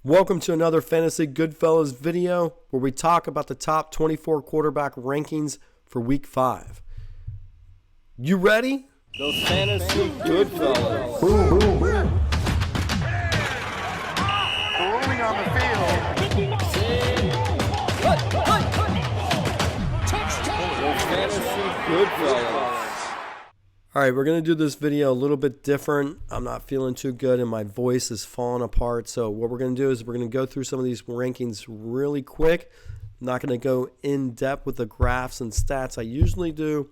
Welcome to another Fantasy Goodfellas video where we talk about the top 24 quarterback rankings for Week 5. You ready? The Fantasy Goodfellas. Rolling on the field. The Fantasy Goodfellas. All right, we're going to do this video a little bit different. I'm not feeling too good and my voice is falling apart. So what we're going to do is we're going to go through some of these rankings really quick. I'm not going to go in depth with the graphs and stats I usually do,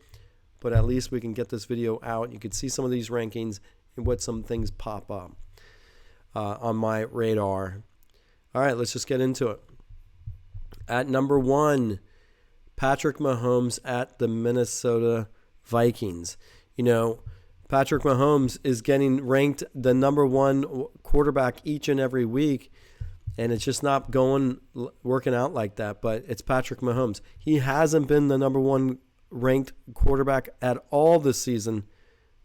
but at least we can get this video out. You can see some of these rankings and what some things pop up on my radar. All right, let's just get into it. At number 1, Patrick Mahomes at the Minnesota Vikings. You know, Patrick Mahomes is getting ranked the number 1 quarterback each and every week, and it's just not working out like that, but it's Patrick Mahomes. He hasn't been the number 1 ranked quarterback at all this season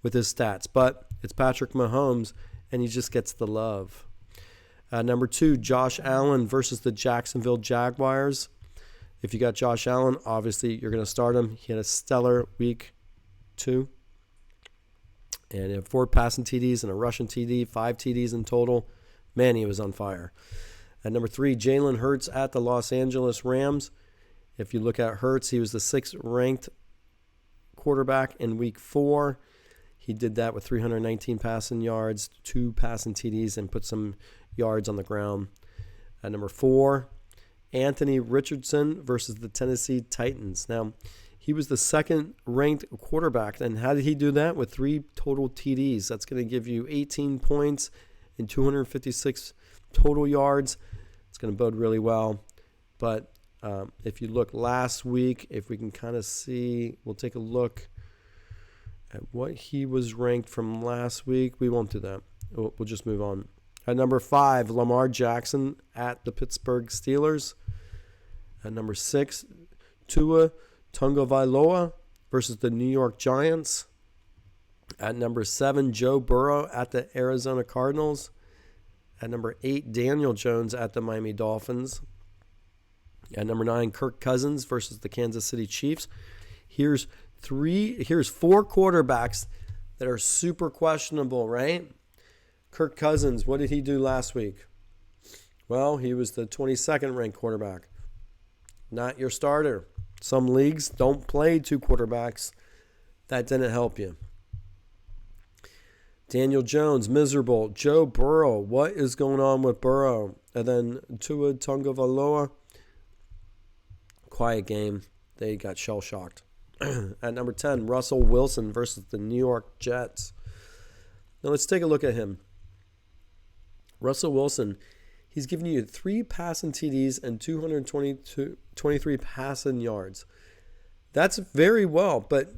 with his stats, but it's Patrick Mahomes, and he just gets the love. Number 2, Josh Allen versus the Jacksonville Jaguars. If you got Josh Allen, obviously you're going to start him. He had a stellar week 2. And he had 4 passing TDs and a rushing TD, 5 TDs in total. Man, he was on fire. At number 3, Jalen Hurts at the Los Angeles Rams. If you look at Hurts, he was the 6th ranked quarterback in week 4. He did that with 319 passing yards, 2 passing TDs, and put some yards on the ground. At number 4, Anthony Richardson versus the Tennessee Titans. Now, he was the 2nd ranked quarterback. And how did he do that? With 3 total TDs. That's going to give you 18 points and 256 total yards. It's going to bode really well. But if you look last week, if we can kind of see, we'll take a look at what he was ranked from last week. We won't do that. We'll just move on. At number 5, Lamar Jackson at the Pittsburgh Steelers. At number 6, Tua Tagovailoa versus the New York Giants. At number 7, Joe Burrow at the Arizona Cardinals. At number 8, Daniel Jones at the Miami Dolphins. At number 9, Kirk Cousins versus the Kansas City Chiefs. Here's 4 quarterbacks that are super questionable, right? Kirk Cousins, what did he do last week? Well, he was the 22nd ranked quarterback. Not your starter. Some leagues don't play 2 quarterbacks. That didn't help you. Daniel Jones, miserable. Joe Burrow, what is going on with Burrow? And then Tua Tagovailoa, quiet game. They got shell-shocked. At number 10, Russell Wilson versus the New York Jets. Now let's take a look at him. Russell Wilson, he's giving you 3 passing TDs and 223 passing yards. That's very well, but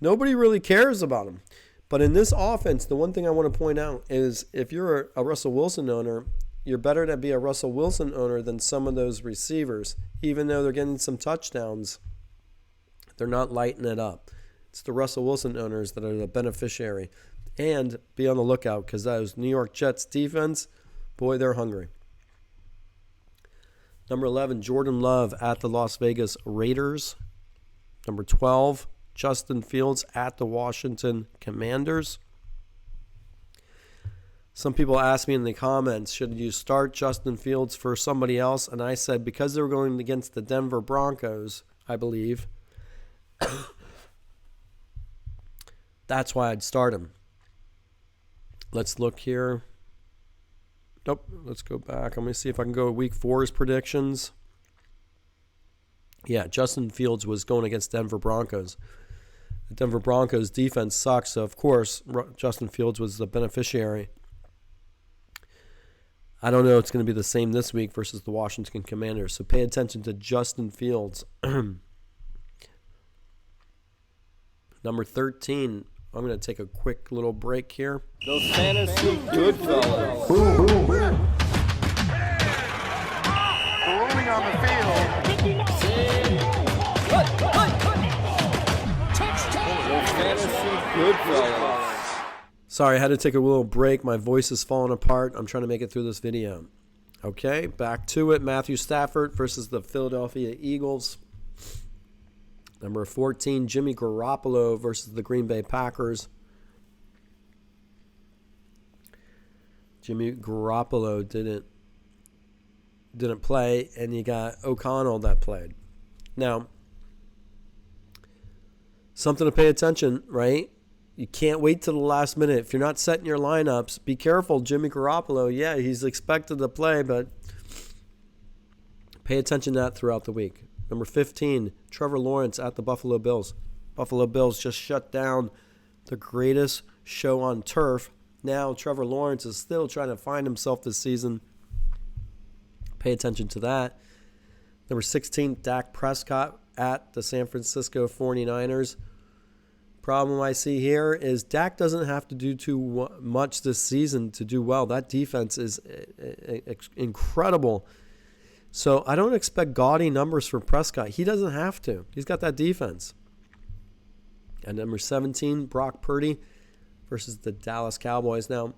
nobody really cares about him. But in this offense, the one thing I want to point out is if you're a Russell Wilson owner, you're better to be a Russell Wilson owner than some of those receivers. Even though they're getting some touchdowns, they're not lighting it up. It's the Russell Wilson owners that are the beneficiary. And be on the lookout because those New York Jets defense, boy, they're hungry. Number 11, Jordan Love at the Las Vegas Raiders. Number 12, Justin Fields at the Washington Commanders. Some people ask me in the comments, should you start Justin Fields for somebody else? And I said, because they were going against the Denver Broncos, I believe, that's why I'd start him. Let's look here. Nope, let's go back. Let me see if I can go week 4's predictions. Yeah, Justin Fields was going against Denver Broncos. The Denver Broncos defense sucks, so of course Justin Fields was the beneficiary. I don't know if it's going to be the same this week versus the Washington Commanders, so pay attention to Justin Fields. Number 13, I'm going to take a quick little break here. The Fantasy Goodfellas. Rolling on the field. The Fantasy Goodfellas. Sorry, I had to take a little break. My voice is falling apart. I'm trying to make it through this video. Okay, back to it. Matthew Stafford versus the Philadelphia Eagles. Number 14, Jimmy Garoppolo versus the Green Bay Packers. Jimmy Garoppolo didn't play, and you got O'Connell that played. Now, something to pay attention, right? You can't wait till the last minute. If you're not setting your lineups, be careful. Jimmy Garoppolo, yeah, he's expected to play, but pay attention to that throughout the week. Number 15, Trevor Lawrence at the Buffalo Bills. Buffalo Bills just shut down the greatest show on turf. Now Trevor Lawrence is still trying to find himself this season. Pay attention to that. Number 16, Dak Prescott at the San Francisco 49ers. Problem I see here is Dak doesn't have to do too much this season to do well. That defense is incredible. So I don't expect gaudy numbers from Prescott. He doesn't have to. He's got that defense. And number 17, Brock Purdy versus the Dallas Cowboys. Now,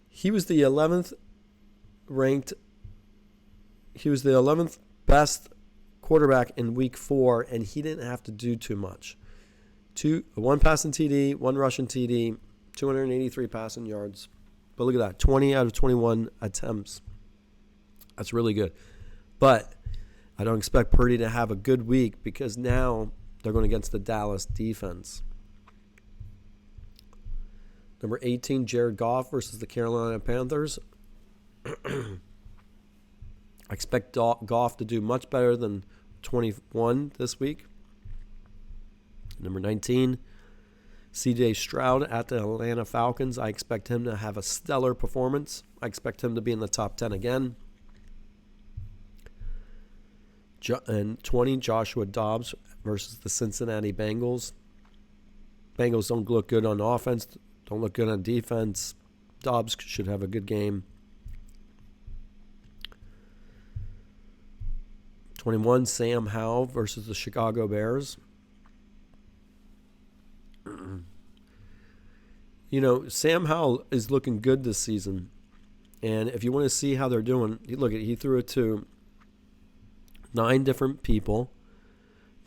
he was the 11th ranked. He was the 11th best quarterback in week 4, and he didn't have to do too much. One passing TD, one rushing TD, 283 passing yards. But look at that, 20 out of 21 attempts. That's really good. But I don't expect Purdy to have a good week because now they're going against the Dallas defense. Number 18, Jared Goff versus the Carolina Panthers. I expect Goff to do much better than 21 this week. Number 19, C.J. Stroud at the Atlanta Falcons. I expect him to have a stellar performance. I expect him to be in the top 10 again. And 20, Joshua Dobbs versus the Cincinnati Bengals. Bengals don't look good on offense, don't look good on defense. Dobbs should have a good game. 21, Sam Howell versus the Chicago Bears. You know, Sam Howell is looking good this season. And if you want to see how they're doing, he threw it to 9 different people,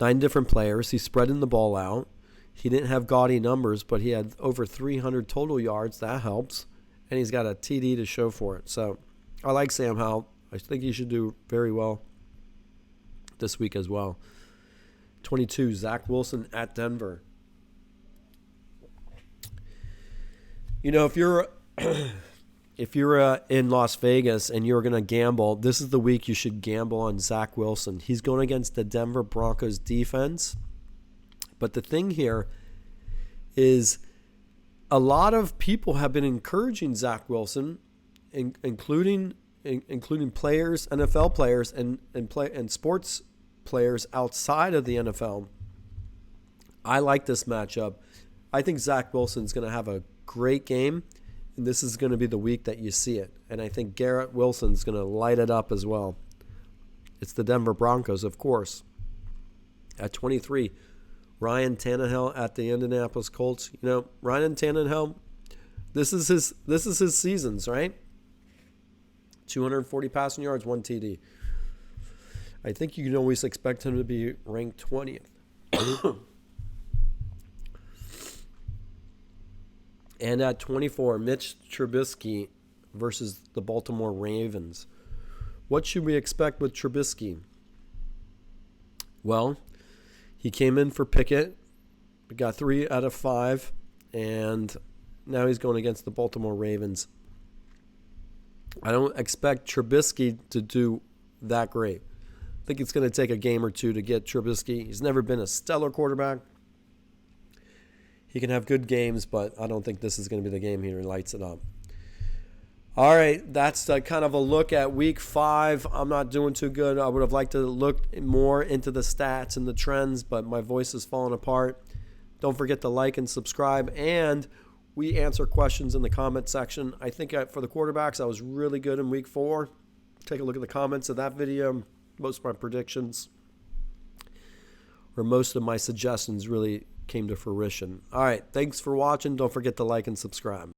9 different players. He's spreading the ball out. He didn't have gaudy numbers, but he had over 300 total yards. That helps. And he's got a TD to show for it. So I like Sam Howell. I think he should do very well this week as well. 22, Zach Wilson at Denver. You know, if you're in Las Vegas and you're going to gamble, this is the week you should gamble on Zach Wilson. He's going against the Denver Broncos defense. But the thing here is a lot of people have been encouraging Zach Wilson, including players, NFL players, and sports players outside of the NFL. I like this matchup. I think Zach Wilson's going to have a great game, and this is going to be the week that you see it. And I think Garrett Wilson's going to light it up as well. It's the Denver Broncos, of course. At 23, Ryan Tannehill at the Indianapolis Colts. You know, Ryan Tannehill, this is his seasons, right? 240 passing yards, 1 TD. I think you can always expect him to be ranked 20th. And at 24, Mitch Trubisky versus the Baltimore Ravens. What should we expect with Trubisky? Well, he came in for Pickett, got 3 out of 5, and now he's going against the Baltimore Ravens. I don't expect Trubisky to do that great. I think it's going to take a game or two to get Trubisky. He's never been a stellar quarterback. He can have good games, but I don't think this is going to be the game he lights it up. All right, that's kind of a look at Week 5. I'm not doing too good. I would have liked to look more into the stats and the trends, but my voice is falling apart. Don't forget to like and subscribe, and we answer questions in the comment section. I think for the quarterbacks, I was really good in Week 4. Take a look at the comments of that video. Most of my predictions or most of my suggestions really came to fruition. All right, thanks for watching. Don't forget to like and subscribe.